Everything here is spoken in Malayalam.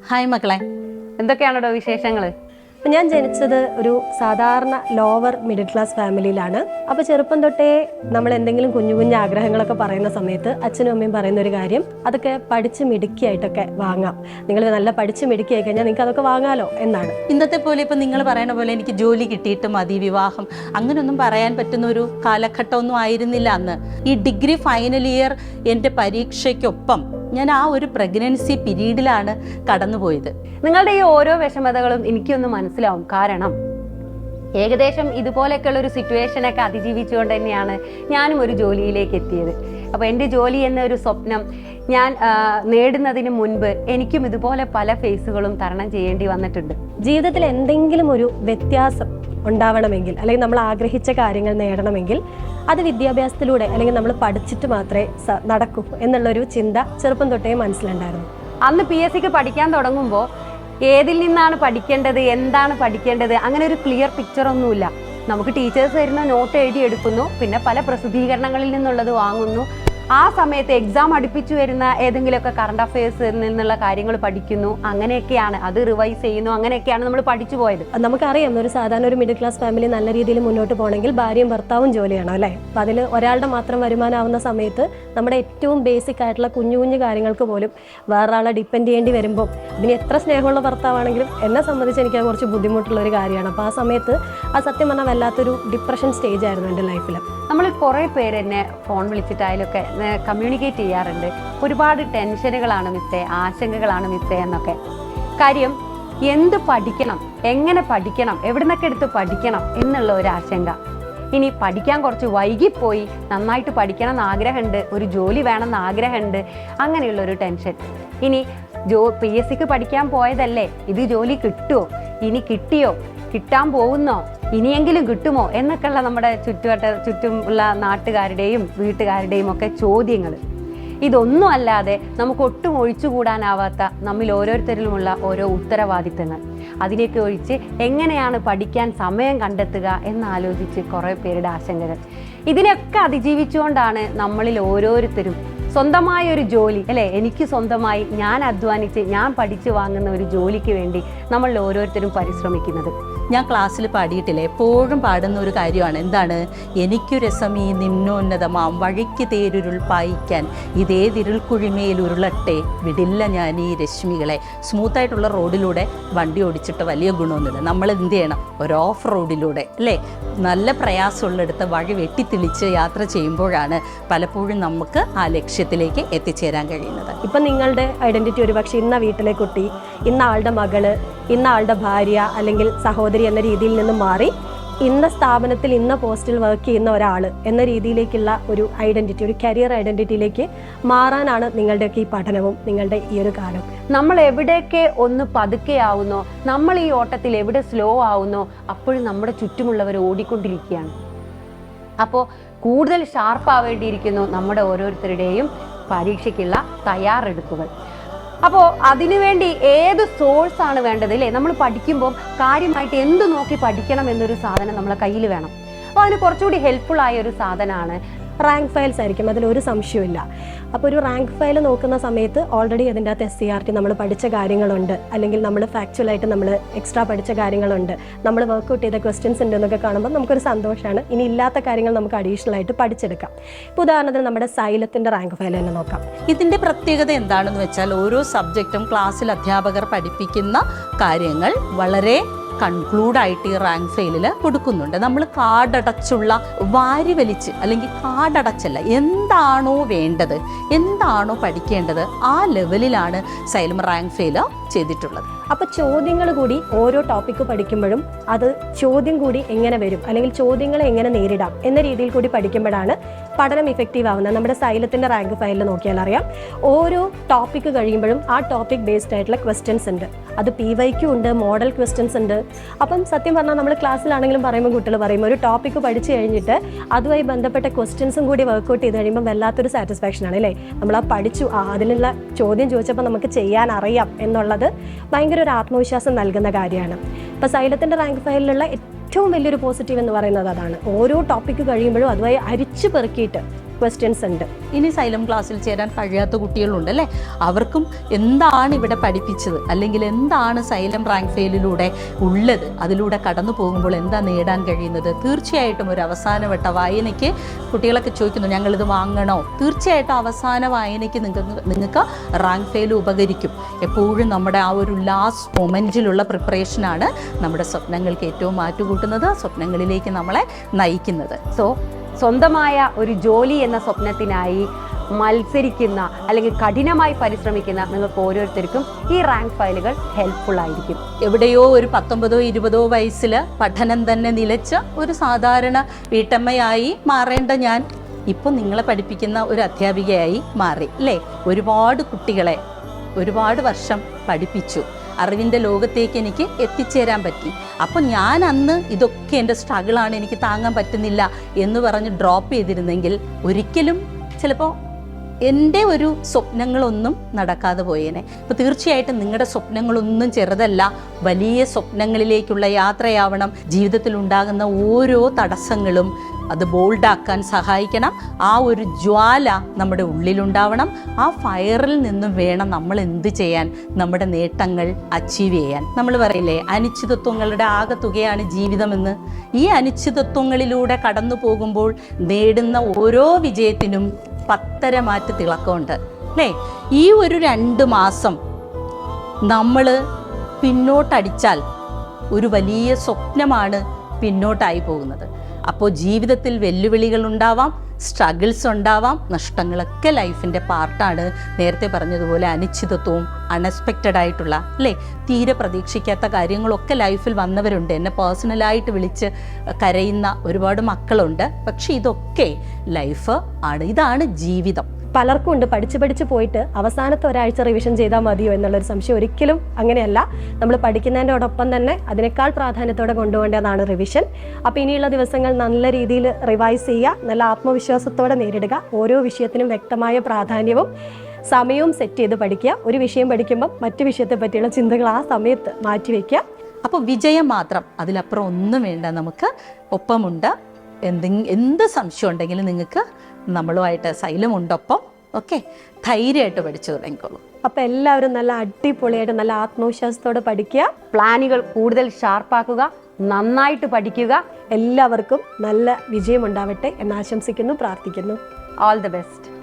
ഹായ് മക്കളെ, എന്തൊക്കെയാണോ വിശേഷങ്ങൾ? അപ്പം ഞാൻ ജനിച്ചത് ഒരു സാധാരണ ലോവർ മിഡിൽ ക്ലാസ് ഫാമിലിയിലാണ്. അപ്പോൾ ചെറുപ്പം തൊട്ടേ നമ്മൾ എന്തെങ്കിലും കുഞ്ഞു കുഞ്ഞു ആഗ്രഹങ്ങളൊക്കെ പറയുന്ന സമയത്ത് അച്ഛനും അമ്മയും പറയുന്ന ഒരു കാര്യം, അതൊക്കെ പഠിച്ച് മിടുക്കിയായിട്ടൊക്കെ വാങ്ങാം, നിങ്ങൾ നല്ല പഠിച്ച് മിടുക്കിയായി കഴിഞ്ഞാൽ നിങ്ങൾക്ക് അതൊക്കെ വാങ്ങാലോ എന്നാണ്. ഇന്നത്തെ പോലെ ഇപ്പം നിങ്ങൾ പറയുന്ന പോലെ എനിക്ക് ജോലി കിട്ടിയിട്ട് മതി, വിവാഹം, അങ്ങനെയൊന്നും പറയാൻ പറ്റുന്ന ഒരു കാലഘട്ടമൊന്നും ആയിരുന്നില്ല അന്ന്. ഈ ഡിഗ്രി ഫൈനൽ ഇയർ എൻ്റെ പരീക്ഷയ്ക്കൊപ്പം ഞാൻ ആ ഒരു പ്രഗ്നൻസി പീരീഡിലാണ് കടന്നുപോയത്. നിങ്ങളുടെ ഈ ഓരോ വിഷമതകളും എനിക്കൊന്ന് മനസ്സിലാവും. കാരണം ഏകദേശം ഇതുപോലെയൊക്കെയുള്ള ഒരു സിറ്റുവേഷനൊക്കെ അതിജീവിച്ചുകൊണ്ട് തന്നെയാണ് ഞാനും ഒരു ജോലിയിലേക്ക് എത്തിയത്. അപ്പോൾ എൻ്റെ ജോലി എന്ന ഒരു സ്വപ്നം ഞാൻ നേടുന്നതിന് മുൻപ് എനിക്കും ഇതുപോലെ പല ഫേസുകളും തരണം ചെയ്യേണ്ടി വന്നിട്ടുണ്ട്. ജീവിതത്തിൽ എന്തെങ്കിലും ഒരു വ്യത്യാസം ഉണ്ടാവണമെങ്കിൽ, അല്ലെങ്കിൽ നമ്മൾ ആഗ്രഹിച്ച കാര്യങ്ങൾ നേടണമെങ്കിൽ അത് വിദ്യാഭ്യാസത്തിലൂടെ അല്ലെങ്കിൽ നമ്മൾ പഠിച്ചിട്ട് മാത്രമേ നടക്കൂ എന്നുള്ളൊരു ചിന്ത ചെറുപ്പം തൊട്ടേ മനസ്സിലുണ്ടായിരുന്നു. അന്ന് PSCക്ക് പഠിക്കാൻ തുടങ്ങുമ്പോൾ ഏതിൽ നിന്നാണ് പഠിക്കേണ്ടത്, എന്താണ് പഠിക്കേണ്ടത്, അങ്ങനെ ഒരു ക്ലിയർ പിക്ചർ ഒന്നുമില്ല. നമുക്ക് ടീച്ചേഴ്സ് തരുന്ന നോട്ട് എഴുതി എടുക്കുന്നു, പിന്നെ പല പ്രസിദ്ധീകരണങ്ങളിൽ നിന്നുള്ളത് വാങ്ങുന്നു. ആ സമയത്ത് എക്സാം അടുപ്പിച്ചു വരുന്ന ഏതെങ്കിലുമൊക്കെ കറണ്ട് അഫയേഴ്സിൽ നിന്നുള്ള കാര്യങ്ങൾ പഠിക്കുന്നു. അങ്ങനെയൊക്കെയാണ് അത് റിവൈസ് ചെയ്യുന്നു. അങ്ങനെയൊക്കെയാണ് നമ്മൾ പഠിച്ചു പോയത്. നമുക്കറിയാം, ഒരു സാധാരണ ഒരു മിഡിൽ ക്ലാസ് ഫാമിലി നല്ല രീതിയിൽ മുന്നോട്ട് പോകണമെങ്കിൽ ഭാര്യയും ഭർത്താവും ജോലിയാണോ അല്ലേ? അപ്പം അതിൽ ഒരാളുടെ മാത്രം വരുമാനമാവുന്ന സമയത്ത് നമ്മുടെ ഏറ്റവും ബേസിക് ആയിട്ടുള്ള കുഞ്ഞു കുഞ്ഞു കാര്യങ്ങൾക്ക് പോലും വേറൊരാളെ ഡിപ്പെൻഡ് ചെയ്യേണ്ടി വരുമ്പോൾ, ഇതിന് എത്ര സ്നേഹമുള്ള ഭർത്താവാണെങ്കിലും എന്നെ സംബന്ധിച്ച് എനിക്ക് അത് കുറച്ച് ബുദ്ധിമുട്ടുള്ള ഒരു കാര്യമാണ്. അപ്പോൾ ആ സമയത്ത് ആ സത്യം പറഞ്ഞാൽ വല്ലാത്തൊരു ഡിപ്രഷൻ സ്റ്റേജ് ആയിരുന്നു എൻ്റെ ലൈഫിൽ. നമ്മൾ കുറേ പേര് എന്നെ ഫോൺ വിളിച്ചിട്ടായാലൊക്കെ കമ്മ്യൂണിക്കേറ്റ് ചെയ്യാറുണ്ട്. ഒരുപാട് ടെൻഷനുകളാണ് മിസ്സേ, ആശങ്കകളാണ് മിസ്സേ എന്നൊക്കെ. കാര്യം എന്ത് പഠിക്കണം, എങ്ങനെ പഠിക്കണം, എവിടെ നിന്നൊക്കെ എടുത്ത് പഠിക്കണം എന്നുള്ള ഒരു ആശങ്ക. ഇനി പഠിക്കാൻ കുറച്ച് വൈകിപ്പോയി, നന്നായിട്ട് പഠിക്കണം എന്ന് ആഗ്രഹമുണ്ട്, ഒരു ജോലി വേണമെന്ന് ആഗ്രഹമുണ്ട്, അങ്ങനെയുള്ളൊരു ടെൻഷൻ. ഇനി PSCക്ക് പഠിക്കാൻ പോയതല്ലേ, ഇത് ജോലി കിട്ടുമോ, ഇനി കിട്ടിയോ, കിട്ടാൻ പോകുന്നോ, ഇനിയെങ്കിലും കിട്ടുമോ എന്നൊക്കെയുള്ള നമ്മുടെ ചുറ്റുമുള്ള നാട്ടുകാരുടെയും വീട്ടുകാരുടെയും ഒക്കെ ചോദ്യങ്ങൾ. ഇതൊന്നും അല്ലാതെ നമുക്ക് ഒട്ടും ഒഴിച്ചുകൂടാനാവാത്ത നമ്മിൽ ഓരോരുത്തരിലുമുള്ള ഓരോ ഉത്തരവാദിത്തങ്ങൾ, അതിലേക്ക് ഒഴിച്ച് എങ്ങനെയാണ് പഠിക്കാൻ സമയം കണ്ടെത്തുക എന്നാലോചിച്ച് കുറേ പേരുടെ ആശങ്കകൾ. ഇതിനൊക്കെ അതിജീവിച്ചുകൊണ്ടാണ് നമ്മളിൽ ഓരോരുത്തരും സ്വന്തമായ ഒരു ജോലി അല്ലേ, എനിക്ക് സ്വന്തമായി ഞാൻ അധ്വാനിച്ച് ഞാൻ പഠിച്ചു വാങ്ങുന്ന ഒരു ജോലിക്ക് വേണ്ടി നമ്മൾ ഓരോരുത്തരും പരിശ്രമിക്കുന്നത്. ഞാൻ ക്ലാസ്സിൽ പാടിയിട്ടില്ല, എപ്പോഴും പാടുന്ന ഒരു കാര്യമാണ്. എന്താണ്? എനിക്കു രസം ഈ നിമ്നോന്നതമാം വഴിക്ക് തേരുരുൾ പായിക്കാൻ ഇതേതിരുൾ കുഴിമയിൽ ഉരുളട്ടെ വിടില്ല ഞാൻ ഈ രശ്മികളെ. സ്മൂത്തായിട്ടുള്ള റോഡിലൂടെ വണ്ടി ഓടിച്ചിട്ട് വലിയ ഗുണമൊന്നുമില്ല. നമ്മൾ എന്ത് ചെയ്യണം? ഒരു ഓഫ് റോഡിലൂടെ അല്ലേ, നല്ല പ്രയാസമുള്ളിടത്ത് വഴി വെട്ടിത്തെളിച്ച് യാത്ര ചെയ്യുമ്പോഴാണ് പലപ്പോഴും നമുക്ക് ആ ലക്ഷ്യത്തിലേക്ക് എത്തിച്ചേരാൻ കഴിയുന്നത്. ഇപ്പം നിങ്ങളുടെ ഐഡൻറ്റിറ്റി ഒരുപക്ഷെ ഇന്ന വീട്ടിലെ കുട്ടി, ഇന്ന ആളുടെ മകള്, ഇന്ന ആളുടെ ഭാര്യ അല്ലെങ്കിൽ സഹോദരി എന്ന രീതിയിൽ നിന്ന് മാറി ഇന്ന സ്ഥാപനത്തിൽ ഇന്ന പോസ്റ്റിൽ വർക്ക് ചെയ്യുന്ന ഒരാൾ എന്ന രീതിയിലേക്കുള്ള ഒരു ഐഡൻറ്റിറ്റി, ഒരു കരിയർ ഐഡൻറ്റിറ്റിയിലേക്ക് മാറാനാണ് നിങ്ങളുടെയൊക്കെ ഈ പഠനവും നിങ്ങളുടെ ഈ ഒരു കാലം. നമ്മൾ എവിടെയൊക്കെ ഒന്ന് പതുക്കെയാവുന്നോ, നമ്മൾ ഈ ഓട്ടത്തിൽ എവിടെ സ്ലോ ആവുന്നോ, അപ്പോഴും നമ്മുടെ ചുറ്റുമുള്ളവർ ഓടിക്കൊണ്ടിരിക്കുകയാണ്. അപ്പോൾ കൂടുതൽ ഷാർപ്പാവേണ്ടിയിരിക്കുന്നു നമ്മുടെ ഓരോരുത്തരുടെയും പരീക്ഷയ്ക്കുള്ള തയ്യാറെടുപ്പുകൾ. അപ്പോൾ അതിനുവേണ്ടി ഏത് സോഴ്സാണ് വേണ്ടത് അല്ലേ? നമ്മൾ പഠിക്കുമ്പോൾ കാര്യമായിട്ട് എന്ത് നോക്കി പഠിക്കണം എന്നൊരു സാധനം നമ്മളെ കയ്യിൽ വേണം. അപ്പോൾ അതിന് കുറച്ചുകൂടി ഹെൽപ്ഫുൾ ആയ ഒരു സാധനമാണ് റാങ്ക് ഫയൽസ് ആയിരിക്കും, അതിലൊരു സംശയമില്ല. അപ്പോൾ ഒരു റാങ്ക് ഫയൽ നോക്കുന്ന സമയത്ത് ഓൾറെഡി അതിൻ്റെ അകത്ത് SCRT നമ്മൾ പഠിച്ച കാര്യങ്ങളുണ്ട്, അല്ലെങ്കിൽ നമ്മൾ ഫാക്ച്വലായിട്ട് നമ്മൾ എക്സ്ട്രാ പഠിച്ച കാര്യങ്ങളുണ്ട്, നമ്മൾ വർക്ക്ഔട്ട് ചെയ്ത ക്വസ്റ്റ്യൻസ് ഉണ്ട് എന്നൊക്കെ കാണുമ്പോൾ നമുക്കൊരു സന്തോഷമാണ്. ഇനി ഇല്ലാത്ത കാര്യങ്ങൾ നമുക്ക് അഡീഷണൽ ആയിട്ട് പഠിച്ചെടുക്കാം. ഇപ്പോൾ ഉദാഹരണത്തിന് നമ്മുടെ സൈലത്തിൻ്റെ റാങ്ക് ഫയൽ തന്നെ നോക്കാം. ഇതിൻ്റെ പ്രത്യേകത എന്താണെന്ന് വെച്ചാൽ ഓരോ സബ്ജക്റ്റും ക്ലാസ്സിൽ അധ്യാപകർ പഠിപ്പിക്കുന്ന കാര്യങ്ങൾ വളരെ കൺക്ലൂഡായിട്ട് ഈ റാങ്ക് ഫെയിലിൽ കൊടുക്കുന്നുണ്ട്. നമ്മൾ കാർഡടച്ചുള്ള വാരി വലിച്ച്, അല്ലെങ്കിൽ കാർഡടച്ചല്ല, എന്താണോ വേണ്ടത്, എന്താണോ പഠിക്കേണ്ടത്, ആ ലെവലിലാണ് സൈലം റാങ്ക് ഫെയിൽ ചെയ്തിട്ടുള്ളത്. അപ്പോൾ ചോദ്യങ്ങൾ കൂടി ഓരോ ടോപ്പിക്ക് പഠിക്കുമ്പോഴും അത് ചോദ്യം കൂടി എങ്ങനെ വരും, അല്ലെങ്കിൽ ചോദ്യങ്ങളെ എങ്ങനെ നേരിടാം എന്ന രീതിയിൽ കൂടി പഠിക്കുമ്പോഴാണ് പഠനം ഇഫക്റ്റീവ് ആവുന്നത്. നമ്മുടെ സൈലത്തിൻ്റെ റാങ്ക് ഫയലിൽ നോക്കിയാൽ അറിയാം, ഓരോ ടോപ്പിക്ക് കഴിയുമ്പോഴും ആ ടോപ്പിക് ബേസ്ഡ് ആയിട്ടുള്ള ക്വസ്റ്റ്യൻസ് ഉണ്ട്. അത് PYQ ഉണ്ട്, മോഡൽ ക്വസ്റ്റ്യൻസ് ഉണ്ട്. അപ്പം സത്യം പറഞ്ഞാൽ നമ്മൾ ക്ലാസ്സിലാണെങ്കിലും പറയുമ്പോൾ കുട്ടികൾ പറയും, ഒരു ടോപ്പിക്ക് പഠിച്ചു കഴിഞ്ഞിട്ട് അതുമായി ബന്ധപ്പെട്ട ക്വസ്റ്റ്യൻസും കൂടി വർക്ക്ഔട്ട് ചെയ്ത് കഴിയുമ്പോൾ വല്ലാത്തൊരു സാറ്റിസ്ഫാക്ഷൻ ആണ് അല്ലേ? നമ്മൾ ആ പഠിച്ചു, അതിനുള്ള ചോദ്യം ചോദിച്ചപ്പോൾ നമുക്ക് ചെയ്യാൻ അറിയാം എന്നുള്ളത് ഭയങ്കര ഒരു ആത്മവിശ്വാസം നൽകുന്ന കാര്യമാണ്. ഇപ്പോൾ സൈലത്തിൻ്റെ റാങ്ക് ഫയലിലുള്ള ഏറ്റവും വലിയൊരു പോസിറ്റീവ് എന്ന് പറയുന്നത് അതാണ്. ഓരോ ടോപ്പിക്ക് കഴിയുമ്പോഴും അതുമായി അരിച്ചു പെറുക്കിയിട്ട് ക്വസ്റ്റ്യൻസ് ഉണ്ട്. ഇനി സൈലം ക്ലാസ്സിൽ ചേരാൻ കഴിയാത്ത കുട്ടികളുണ്ട് അല്ലേ? അവർക്കും എന്താണ് ഇവിടെ പഠിപ്പിച്ചത്, അല്ലെങ്കിൽ എന്താണ് സൈലം റാങ്ക് ഫെയിലിലൂടെ ഉള്ളത്, അതിലൂടെ കടന്നു പോകുമ്പോൾ എന്താ നേടാൻ കഴിയുന്നത്, തീർച്ചയായിട്ടും ഒരു അവസാനവട്ട വായനയ്ക്ക് കുട്ടികളൊക്കെ ചോദിക്കുന്നു ഞങ്ങളിത് വാങ്ങണോ? തീർച്ചയായിട്ടും അവസാന വായനയ്ക്ക് നിങ്ങൾക്ക് റാങ്ക് ഫെയിൽ ഉപകരിക്കും. എപ്പോഴും നമ്മുടെ ആ ഒരു ലാസ്റ്റ് മൊമെൻറ്റിലുള്ള പ്രിപ്പറേഷനാണ് നമ്മുടെ സ്വപ്നങ്ങൾക്ക് ഏറ്റവും മാറ്റുകൂട്ടുന്നത്, സ്വപ്നങ്ങളിലേക്ക് നമ്മളെ നയിക്കുന്നത്. സ്വന്തമായ ഒരു ജോലി എന്ന സ്വപ്നത്തിനായി മത്സരിക്കുന്ന അല്ലെങ്കിൽ കഠിനമായി പരിശ്രമിക്കുന്ന നിങ്ങൾക്ക് ഓരോരുത്തർക്കും ഈ റാങ്ക് ഫയലുകൾ ഹെൽപ്ഫുൾ ആയിരിക്കും. എവിടെയോ ഒരു 19-20 വയസ്സിൽ പഠനം തന്നെ നിലച്ച ഒരു സാധാരണ വീട്ടമ്മയായി മാറേണ്ട ഞാൻ ഇപ്പോൾ നിങ്ങളെ പഠിപ്പിക്കുന്ന ഒരു അധ്യാപികയായി മാറി അല്ലേ? ഒരുപാട് കുട്ടികളെ ഒരുപാട് വർഷം പഠിപ്പിച്ചു, അറിവിൻ്റെ ലോകത്തേക്ക് എനിക്ക് എത്തിച്ചേരാൻ പറ്റി. അപ്പോൾ ഞാൻ അന്ന് ഇതൊക്കെ എൻ്റെ സ്ട്രഗിളാണ്, എനിക്ക് താങ്ങാൻ പറ്റുന്നില്ല എന്ന് പറഞ്ഞ് ഡ്രോപ്പ് ചെയ്തിരുന്നെങ്കിൽ ഒരിക്കലും ചിലപ്പോൾ എൻ്റെ ഒരു സ്വപ്നങ്ങളൊന്നും നടക്കാതെ പോയേനെ. അപ്പോൾ തീർച്ചയായിട്ടും നിങ്ങളുടെ സ്വപ്നങ്ങളൊന്നും ചെറുതല്ല, വലിയ സ്വപ്നങ്ങളിലേക്കുള്ള യാത്രയാവണം. ജീവിതത്തിൽ ഉണ്ടാകുന്ന ഓരോ തടസ്സങ്ങളും അത് ബോൾഡാക്കാൻ സഹായിക്കണം. ആ ഒരു ജ്വാല നമ്മുടെ ഉള്ളിലുണ്ടാവണം. ആ ഫയറിൽ നിന്നും വേണം നമ്മൾ എന്ത് ചെയ്യാൻ, നമ്മുടെ നേട്ടങ്ങൾ അച്ചീവ് ചെയ്യാൻ. നമ്മൾ പറയില്ലേ അനിശ്ചിതത്വങ്ങളുടെ ആകെത്തുകയാണ് ജീവിതമെന്ന്. ഈ അനിശ്ചിതത്വങ്ങളിലൂടെ കടന്നു പോകുമ്പോൾ നേടുന്ന ഓരോ വിജയത്തിനും 10 മാറ്റ് തിളക്കമുണ്ട് അല്ലേ? ഈ ഒരു 2 മാസം നമ്മൾ പിന്നോട്ടടിച്ചാൽ ഒരു വലിയ സ്വപ്നമാണ് പിന്നോട്ടായി പോകുന്നത്. അപ്പോൾ ജീവിതത്തിൽ വെല്ലുവിളികൾ ഉണ്ടാവാം, സ്ട്രഗിൾസ് ഉണ്ടാവാം, നഷ്ടങ്ങളൊക്കെ ലൈഫിൻ്റെ പാർട്ടാണ്. നേരത്തെ പറഞ്ഞതുപോലെ അനിശ്ചിതത്വവും അൺഎക്സ്പെക്റ്റഡ് ആയിട്ടുള്ള അല്ലേ, തീരെ പ്രതീക്ഷിക്കാത്ത കാര്യങ്ങളൊക്കെ ലൈഫിൽ വന്നവരുണ്ട്. എന്നെ പേഴ്സണലായിട്ട് വിളിച്ച് കരയുന്ന ഒരുപാട് മക്കളുണ്ട്. പക്ഷെ ഇതൊക്കെ ലൈഫ് ആണ്, ഇതാണ് ജീവിതം. പലർക്കും ഉണ്ട് പഠിച്ച് പോയിട്ട് അവസാനത്തെ ഒരാഴ്ച റിവിഷൻ ചെയ്താൽ മതിയോ എന്നുള്ളൊരു സംശയം. ഒരിക്കലും അങ്ങനെയല്ല. നമ്മൾ പഠിക്കുന്നതിൻ്റെയോടൊപ്പം തന്നെ അതിനേക്കാൾ പ്രാധാന്യത്തോടെ കൊണ്ടുപോകേണ്ടതാണ് റിവിഷൻ. അപ്പോൾ ഇനിയുള്ള ദിവസങ്ങൾ നല്ല രീതിയിൽ റിവൈസ് ചെയ്യുക, നല്ല ആത്മവിശ്വാസത്തോടെ നേരിടുക. ഓരോ വിഷയത്തിനും വ്യക്തമായ പ്രാധാന്യവും സമയവും സെറ്റ് ചെയ്ത് പഠിക്കുക. ഒരു വിഷയം പഠിക്കുമ്പോൾ മറ്റു വിഷയത്തെ പറ്റിയുള്ള ചിന്തകൾ ആ സമയത്ത് മാറ്റിവെക്കുക. അപ്പോൾ വിജയം മാത്രം, അതിലപ്പുറം ഒന്നും വേണ്ട. നമുക്ക് ഒപ്പമുണ്ട്. എന്ത് സംശയം ഉണ്ടെങ്കിലും നിങ്ങൾക്ക് നമ്മളുമായിട്ട് സൈലമുണ്ടൊപ്പം. ഓക്കെ, ധൈര്യമായിട്ട് പഠിച്ചു തുടങ്ങിക്കോളൂ. അപ്പോൾ എല്ലാവരും നല്ല അടിപൊളിയായിട്ട് നല്ല ആത്മവിശ്വാസത്തോടെ പഠിക്കുക. പ്ലാനുകൾ കൂടുതൽ ഷാർപ്പാക്കുക, നന്നായിട്ട് പഠിക്കുക. എല്ലാവർക്കും നല്ല വിജയം ഉണ്ടാവട്ടെ എന്ന് ആശംസിക്കുന്നു, പ്രാർത്ഥിക്കുന്നു. All the best.